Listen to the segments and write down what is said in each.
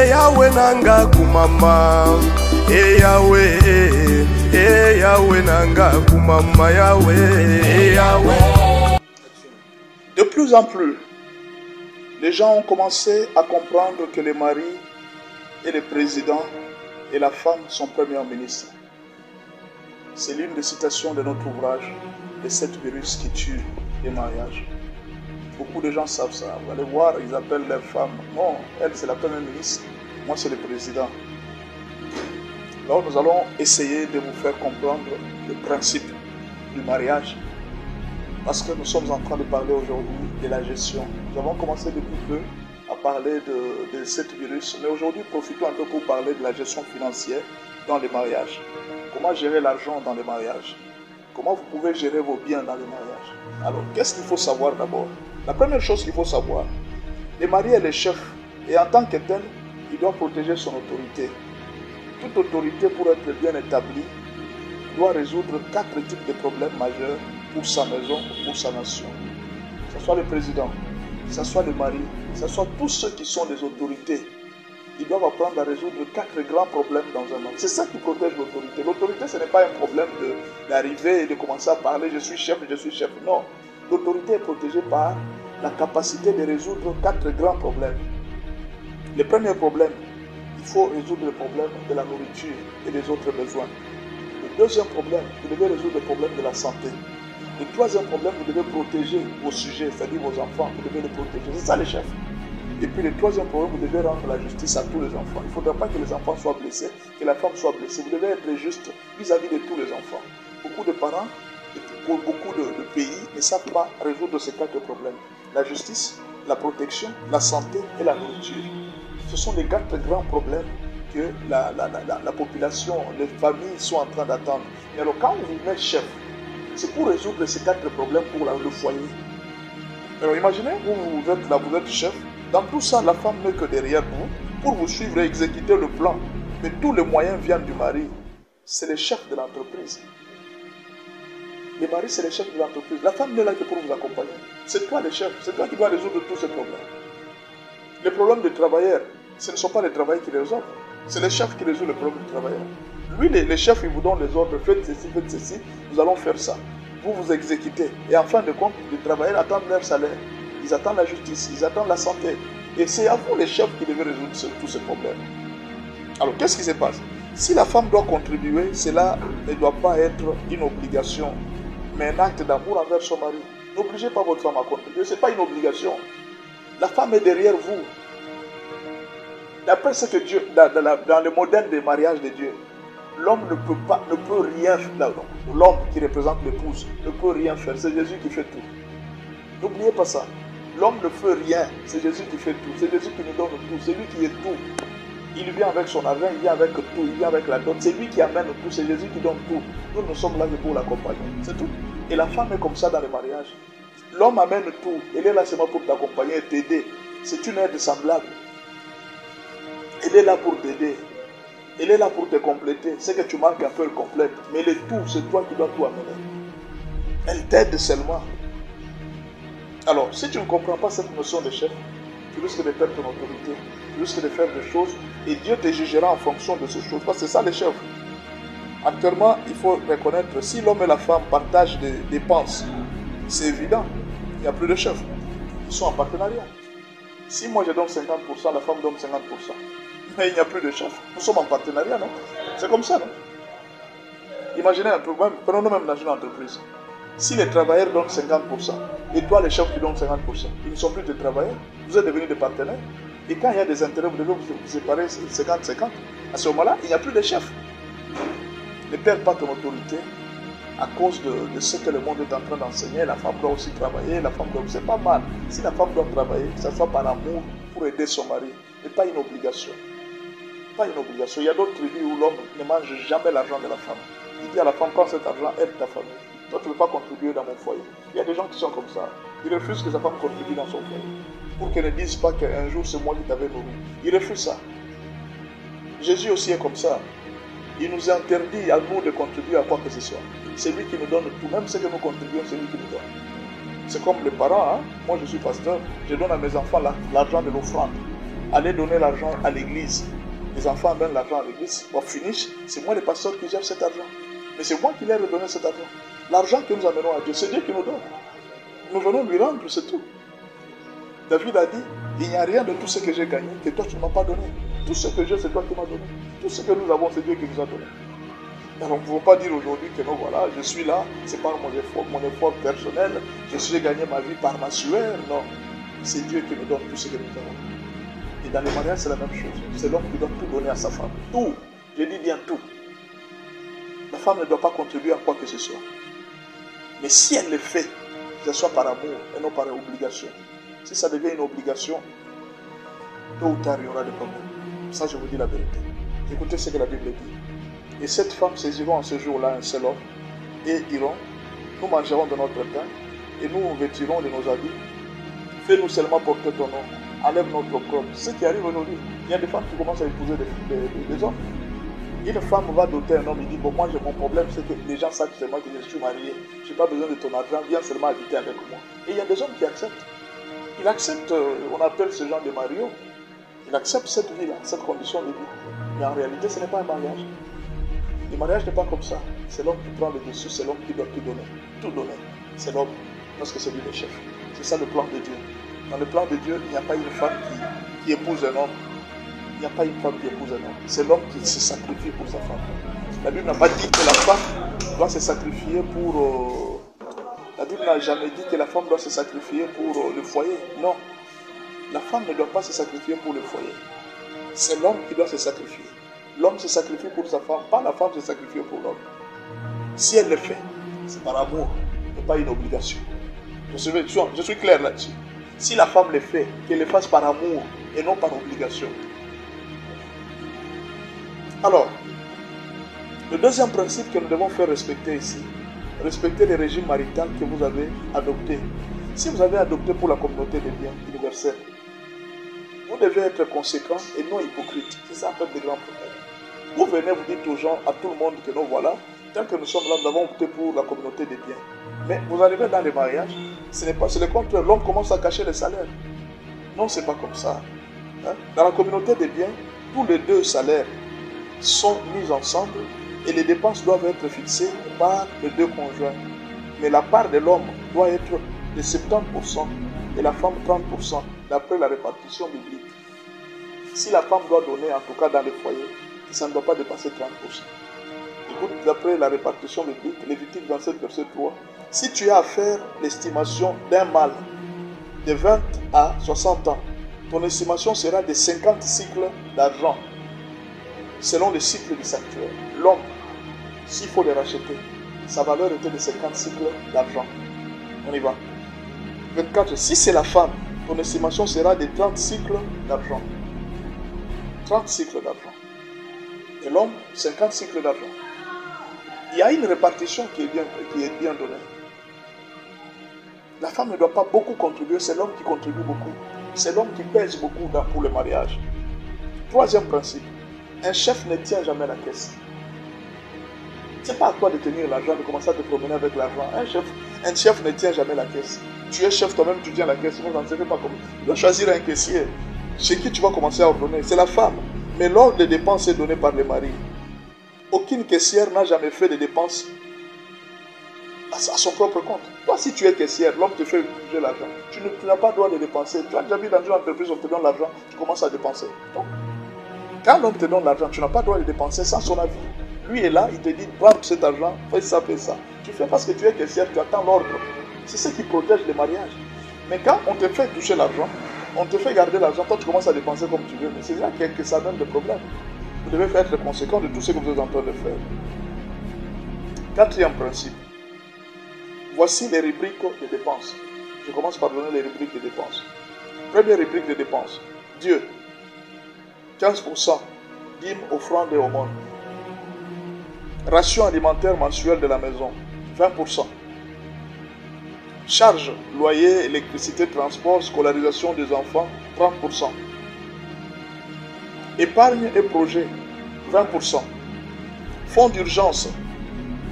Yahweh nanga kumama, Yahweh nanga kumama, Yahweh. De plus en plus, les gens ont commencé à comprendre que le mari et le président et la femme sont premiers ministres. C'est l'une des citations de notre ouvrage, les 7 virus qui tuent les mariages. Beaucoup de gens savent ça. Vous allez voir, ils appellent leur femme. Non, elle c'est la première ministre, moi c'est le président. Alors nous allons essayer de vous faire comprendre le principe du mariage. Parce que nous sommes en train de parler aujourd'hui de la gestion. Nous avons commencé depuis peu à parler de cette virus. Mais aujourd'hui, profitons un peu pour parler de la gestion financière dans les mariages. Comment gérer l'argent dans les mariages? Comment vous pouvez gérer vos biens dans les mariages? Alors, qu'est-ce qu'il faut savoir d'abord? La première chose qu'il faut savoir, le mari est le chef. Et en tant que tel, il doit protéger son autorité. Toute autorité, pour être bien établie, doit résoudre 4 types de problèmes majeurs pour sa maison ou pour sa nation. Que ce soit le président, que ce soit le mari, que ce soit tous ceux qui sont des autorités, ils doivent apprendre à résoudre 4 grands problèmes dans un homme. C'est ça qui protège l'autorité. L'autorité, ce n'est pas un problème d'arriver et de commencer à parler « je suis chef ». Non. L'autorité est protégée par la capacité de résoudre 4 grands problèmes. Le premier problème, il faut résoudre le problème de la nourriture et des autres besoins. Le deuxième problème, vous devez résoudre le problème de la santé. Le troisième problème, vous devez protéger vos sujets, c'est-à-dire vos enfants, vous devez les protéger. C'est ça les chefs. Et puis le troisième problème, vous devez rendre la justice à tous les enfants. Il ne faudra pas que les enfants soient blessés, que la femme soit blessée. Vous devez être juste vis-à-vis de tous les enfants. Beaucoup de parents, pour beaucoup de pays, ne savent pas résoudre ces 4 problèmes. La justice, la protection, la santé et la nourriture. Ce sont les 4 grands problèmes que la population, les familles sont en train d'attendre. Et alors quand vous mettez chef, c'est pour résoudre ces 4 problèmes pour le foyer. Alors imaginez, vous êtes là, vous êtes chef. Dans tout ça, la femme n'est que derrière vous pour vous suivre et exécuter le plan. Mais tous les moyens viennent du mari. C'est le chef de l'entreprise. Le mari, c'est le chef de l'entreprise. La femme n'est là que pour vous accompagner. C'est toi le chef. C'est toi qui dois résoudre tous ces problèmes. Les problèmes des travailleurs, ce ne sont pas les travailleurs qui les résolvent. C'est le chef qui résout les problèmes des travailleurs. Lui, les chefs, il vous donne les ordres. Faites ceci, nous allons faire ça. Vous vous exécutez. Et en fin de compte, les travailleurs attendent leur salaire. Ils attendent la justice, ils attendent la santé. Et c'est à vous les chefs qui devez résoudre tous ces problèmes. Alors, qu'est-ce qui se passe? Si la femme doit contribuer, cela ne doit pas être une obligation, mais un acte d'amour envers son mari. N'obligez pas votre femme à contribuer, ce n'est pas une obligation. La femme est derrière vous. D'après ce que Dieu, dans le modèle des mariages de Dieu, l'homme ne peut rien faire. L'homme qui représente l'épouse ne peut rien faire. C'est Jésus qui fait tout. N'oubliez pas ça. L'homme ne fait rien, c'est Jésus qui fait tout, c'est Jésus qui nous donne tout, c'est lui qui est tout. Il vient avec son argent, il vient avec tout, il vient avec la dot, c'est lui qui amène tout, c'est Jésus qui donne tout. Nous sommes là pour l'accompagner, c'est tout. Et la femme est comme ça dans les mariages. L'homme amène tout, elle est là seulement pour t'accompagner et t'aider. C'est une aide semblable. Elle est là pour t'aider. Elle est là pour te compléter. C'est que tu manques un peu, elle complète. Mais le tout, c'est toi qui dois tout amener. Elle t'aide seulement. Alors, si tu ne comprends pas cette notion de chef, tu risques de perdre ton autorité, tu risques de faire des choses et Dieu te jugera en fonction de ces choses. Parce que c'est ça les chefs. Actuellement, il faut reconnaître, si l'homme et la femme partagent des dépenses, c'est évident, il n'y a plus de chefs. Ils sont en partenariat. Si moi je donne 50%, la femme donne 50%. Mais il n'y a plus de chef. Nous sommes en partenariat, non? C'est comme ça, non? Imaginez un peu, prenons même dans une entreprise. Si les travailleurs donnent 50%, et toi les chefs qui donnent 50%, ils ne sont plus des travailleurs, vous êtes devenus des partenaires. Et quand il y a des intérêts, vous devez vous séparer 50-50. À ce moment-là, il n'y a plus de chef. Ne perds pas ton autorité à cause de ce que le monde est en train d'enseigner. La femme doit aussi travailler, c'est pas mal. Si la femme doit travailler, que ce soit par amour pour aider son mari, mais pas une obligation. Pas une obligation. Il y a d'autres tribus où l'homme ne mange jamais l'argent de la femme. Il dit à la femme, prends cet argent, aide ta famille. Toi, tu ne veux pas contribuer dans mon foyer. Il y a des gens qui sont comme ça. Ils refusent que sa femme contribue dans son foyer. Pour qu'elle ne dise pas qu'un jour, c'est moi qui t'avais nourri. Ils refusent ça. Jésus aussi est comme ça. Il nous interdit à nous de contribuer à quoi que ce soit. C'est lui qui nous donne tout. Même ce que nous contribuons, c'est lui qui nous donne. C'est comme les parents, hein? Moi je suis pasteur, je donne à mes enfants l'argent de l'offrande. Allez donner l'argent à l'église. Les enfants donnent l'argent à l'église. Bon, finish, c'est moi le pasteur qui gère cet argent. Mais c'est moi qui leur ai donné cet argent. L'argent que nous amenons à Dieu, c'est Dieu qui nous donne. Nous venons lui rendre, c'est tout. David a dit, il n'y a rien de tout ce que j'ai gagné que toi tu ne m'as pas donné. Tout ce que j'ai, c'est toi qui m'as donné. Tout ce que nous avons, c'est Dieu qui nous a donné. Alors, on ne peut pas dire aujourd'hui que non, voilà, je suis là, c'est par mon effort personnel, j'ai gagné ma vie par ma sueur. Non, c'est Dieu qui nous donne tout ce que nous avons. Et dans les mariages, c'est la même chose. C'est l'homme qui doit tout donner à sa femme. Tout. Je dis bien tout. La femme ne doit pas contribuer à quoi que ce soit. Mais si elle le fait, que ce soit par amour et non par obligation, si ça devient une obligation, tôt ou tard, il y aura des problèmes. Ça, je vous dis la vérité. Écoutez ce que la Bible dit. Et cette femme saisiront en ce jour-là un seul homme et diront, nous mangerons de notre pain et nous vêtirons de nos habits. Fais-nous seulement porter ton nom. Enlève notre opprobre. Ce qui arrive aujourd'hui, il y a des femmes qui commencent à épouser des hommes. Une femme va doter un homme, il dit, bon, moi, mon problème, c'est que les gens savent seulement que je suis marié. Je n'ai pas besoin de ton argent, viens seulement habiter avec moi. Et il y a des hommes qui acceptent. Ils acceptent, on appelle ce genre de mariage. Ils acceptent cette vie-là, cette condition de vie. Mais en réalité, ce n'est pas un mariage. Le mariage n'est pas comme ça. C'est l'homme qui prend le dessus, c'est l'homme qui doit tout donner. Tout donner. C'est l'homme, parce que c'est lui le chef. C'est ça le plan de Dieu. Dans le plan de Dieu, il n'y a pas une femme qui épouse un homme. Il n'y a pas une femme qui épouse un homme. C'est l'homme qui se sacrifie pour sa femme. La Bible n'a pas dit que la femme doit se sacrifier pour... La Bible n'a jamais dit que la femme doit se sacrifier pour le foyer. Non. La femme ne doit pas se sacrifier pour le foyer. C'est l'homme qui doit se sacrifier. L'homme se sacrifie pour sa femme, pas la femme se sacrifie pour l'homme. Si elle le fait, c'est par amour, et pas une obligation. Je suis clair là-dessus. Si la femme le fait, qu'elle le fasse par amour et non par obligation. Alors, le deuxième principe que nous devons faire respecter ici, respecter le régime marital que vous avez adopté. Si vous avez adopté pour la communauté des biens universels, vous devez être conséquent et non hypocrite. C'est ça en fait le grand problème. Vous venez, vous dites aux gens, à tout le monde que nous voilà, tant que nous sommes là, nous avons opté pour la communauté des biens. Mais vous arrivez dans les mariages, c'est le contraire. L'homme commence à cacher les salaires. Non, c'est pas comme ça. Hein? Dans la communauté des biens, tous les deux salaires sont mis ensemble et les dépenses doivent être fixées par les deux conjoints. Mais la part de l'homme doit être de 70% et la femme 30% d'après la répartition biblique. Si la femme doit donner, en tout cas dans le foyer, ça ne doit pas dépasser 30%. Écoute, d'après la répartition biblique, Lévitique 27, verset 3, si tu as à faire l'estimation d'un mâle de 20 à 60 ans, ton estimation sera de 50 cycles d'argent, selon le cycle du sanctuaire. L'homme, s'il faut le racheter, sa valeur était de 50 cycles d'argent. On y va. 24, si c'est la femme, ton estimation sera de 30 cycles d'argent. 30 cycles d'argent. Et l'homme, 50 cycles d'argent. Il y a une répartition qui est bien donnée. La femme ne doit pas beaucoup contribuer, c'est l'homme qui contribue beaucoup. C'est l'homme qui pèse beaucoup pour le mariage. Troisième principe, un chef ne tient jamais la caisse. Ce n'est pas à toi de tenir l'argent, de commencer à te promener avec l'argent. Un chef ne tient jamais la caisse. Tu es chef toi-même, tu tiens la caisse, sinon on ne sait pas comment. Tu dois choisir un caissier. Chez qui tu vas commencer à ordonner, c'est la femme. Mais l'ordre des dépenses est donné par le mari. Aucune caissière n'a jamais fait de dépenses à son propre compte. Toi, si tu es caissière, l'homme te fait utiliser l'argent. Tu n'as pas le droit de dépenser. Tu as déjà vu dans une entreprise, on te donne l'argent, tu commences à dépenser. Donc, quand l'homme te donne l'argent, tu n'as pas le droit de dépenser sans son avis. Lui est là, il te dit, prends cet argent, fais ça, fais ça. Tu fais parce que tu es caissière, tu attends l'ordre. C'est ce qui protège les mariages. Mais quand on te fait toucher l'argent, on te fait garder l'argent, toi tu commences à dépenser comme tu veux. Mais c'est là que ça donne des problèmes. Vous devez être conséquent de tout ce que vous êtes en train de faire. Quatrième principe. Voici les rubriques de dépenses. Je commence par donner les rubriques de dépenses. Première rubrique de dépenses. Dieu. 15%. Dîmes, offrandes et aumônes. Ration alimentaire mensuelle de la maison. 20%. Charges, loyer, électricité, transport, scolarisation des enfants. 30%. Épargne et projet. 20%. Fonds d'urgence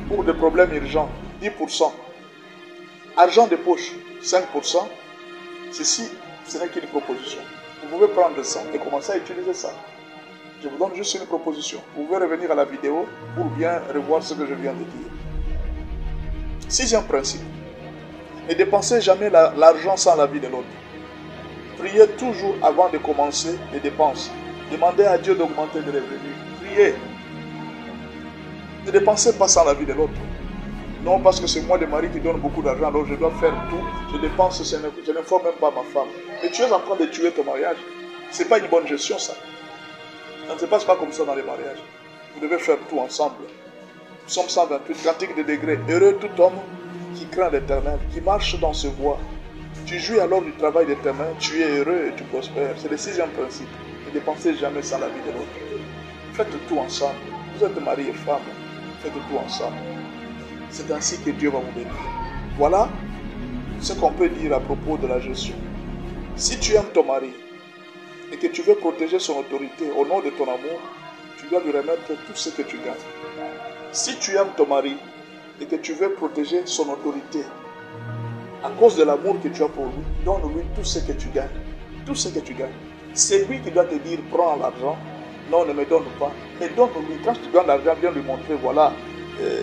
pour des problèmes urgents. 10%. Argent de poche, 5%, ceci, ce n'est qu'une proposition. Vous pouvez prendre ça et commencer à utiliser ça. Je vous donne juste une proposition. Vous pouvez revenir à la vidéo pour bien revoir ce que je viens de dire. 6e principe. Ne dépensez jamais l'argent sans l'avis de l'autre. Priez toujours avant de commencer les dépenses. Demandez à Dieu d'augmenter les revenus. Priez. Ne dépensez pas sans l'avis de l'autre. Non, parce que c'est moi le mari qui donne beaucoup d'argent, alors je dois faire tout. Je dépense, je n'informe même pas ma femme. Mais tu es en train de tuer ton mariage. Ce n'est pas une bonne gestion, ça. Ça ne se passe pas comme ça dans les mariages. Vous devez faire tout ensemble. Psaume 128, cantique de degrés. Heureux tout homme qui craint l'Éternel, qui marche dans ses voies. Tu jouis alors du travail de tes mains, tu es heureux et tu prospères. C'est le 6e principe. Ne dépensez jamais sans la vie de l'autre. Faites tout ensemble. Vous êtes mari et femme. Faites tout ensemble. C'est ainsi que Dieu va vous bénir. Voilà ce qu'on peut dire à propos de la gestion. Si tu aimes ton mari et que tu veux protéger son autorité au nom de ton amour, tu dois lui remettre tout ce que tu gagnes. Si tu aimes ton mari et que tu veux protéger son autorité à cause de l'amour que tu as pour lui, donne-lui tout ce que tu gagnes. Tout ce que tu gagnes. C'est lui qui doit te dire, prends l'argent. Non, ne me donne pas. Mais donne-lui. Quand tu donnes l'argent, viens lui montrer, voilà,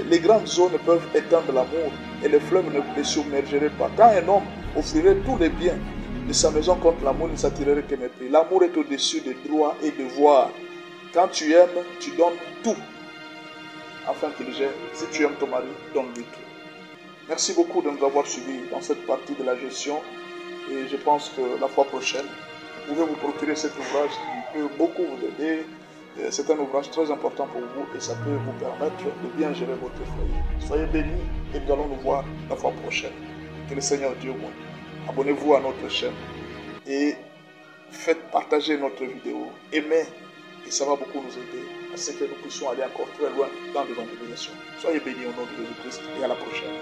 les grandes zones peuvent éteindre l'amour et les fleuves ne les submergeraient pas. Quand un homme offrirait tous les biens de sa maison contre l'amour, il ne s'attirerait que mépris. L'amour est au-dessus des droits et devoirs. Quand tu aimes, tu donnes tout afin qu'il gère. Si tu aimes ton mari, donne-lui tout. Merci beaucoup de nous avoir suivis dans cette partie de la gestion et je pense que la fois prochaine, vous pouvez vous procurer cet ouvrage qui peut beaucoup vous aider. C'est un ouvrage très important pour vous et ça peut vous permettre de bien gérer votre foyer. Soyez bénis et nous allons nous voir la fois prochaine. Que le Seigneur Dieu vous. Abonnez-vous à notre chaîne et faites partager notre vidéo. Aimez et ça va beaucoup nous aider à ce que nous puissions aller encore très loin dans l'évangélisation. Soyez bénis au nom de Jésus-Christ et à la prochaine.